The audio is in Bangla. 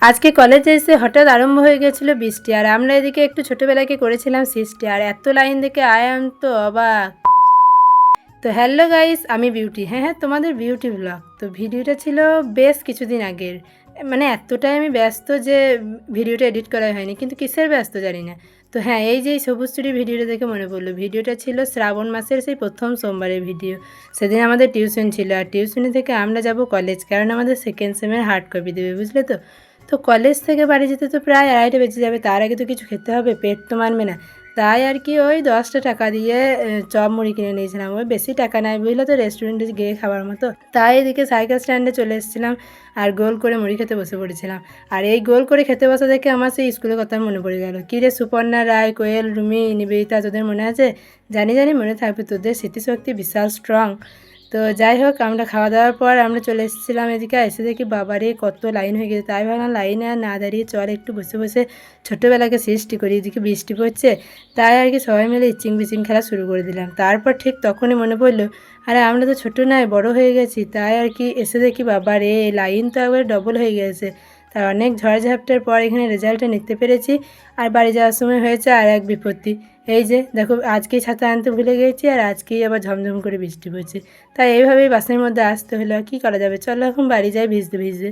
আজকে কলেজে এসে হঠাৎ আরম্ভ হয়ে গেছিল বৃষ্টি, আর আমরা এদিকে একটু ছোটোবেলাকে করেছিলাম সৃষ্টি, আর এত লাইন দেখে আই এম তো অবাক। তো হ্যালো গাইস, আমি বিউটি। হ্যাঁ হ্যাঁ, তোমাদের বিউটি ব্লগ। তো ভিডিওটা ছিল বেশ কিছুদিন আগের, মানে এতটাই আমি ব্যস্ত যে ভিডিওটা এডিট করা হয়নি, কিন্তু কিসের ব্যস্ত জানি না। তো হ্যাঁ, এই যে সবুজ চুরি ভিডিওটা দেখে মনে পড়লো, ভিডিওটা ছিল শ্রাবণ মাসের সেই প্রথম সোমবারের ভিডিও। সেদিন আমাদের টিউশন ছিল, আর টিউশনি থেকে আমরা যাব কলেজ, কারণ আমাদের সেকেন্ড সেমের হার্ড কপি দেবে, বুঝলে তো। তো কলেজ থেকে বাড়ি যেতে তো প্রায় 2:30 বেজে যাবে, তার আগে তো কিছু খেতে হবে, পেট তো মানবে না। তাই আর কি ওই 10টা টাকা দিয়ে চপ মুড়ি কিনে নিয়েছিলাম। ওই বেশি টাকা নাই বুঝলে তো, রেস্টুরেন্টে গিয়ে খাবার মতো। তাই এদিকে সাইকেল স্ট্যান্ডে চলে এসেছিলাম, আর গোল করে মুড়ি খেতে বসে পড়েছিলাম। আর এই গোল করে খেতে বসা দেখে আমার সেই স্কুলের কথা মনে পড়ে গেল। কী রে সুপর্ণা, রায়, কোয়েল, রুমি, নিবেদিতা, তোদের মনে আছে? জানি জানি মনে থাকবে, তোদের স্মৃতিশক্তি বিশাল স্ট্রং। তো যাই হোক, আমরা খাওয়া দাওয়ার পর আমরা চলে এসেছিলাম এদিকে। এসে দেখি বাবারে কত লাইন হয়ে গেছে। তাই ভাবলাম লাইনে আর না দাঁড়িয়ে চল একটু বসে বসে ছোটোবেলাকে সৃষ্টি করি। এদিকে বৃষ্টি পড়ছে, তাই আর কি সবাই মিলে ইচিং বিচিং খেলা শুরু করে দিলাম। তারপর ঠিক তখনই মনে পড়লো, আরে আমরা তো ছোটো নয়, বড় হয়ে গেছি। তাই আর কি এসে দেখি বাবারে লাইন তো একবার ডবল হয়ে গেছে। তাই অনেক ঝড়ঝাপটার পর এখানে রেজাল্টটা নিতে পেরেছি। আর বাড়ি যাওয়ার সময় হয়েছে আর এক বিপত্তি। এই যে দেখো, আজকেই ছাতা আনতে ভুলে গেছি, আর আজকেই আবার ঝমঝম করে বৃষ্টি পড়ছে। তাই এইভাবেই বাসের মধ্যে আসতে হলো। আর কী করা যাবে, চলো এখন বাড়ি যাই ভিজতে ভিজতে।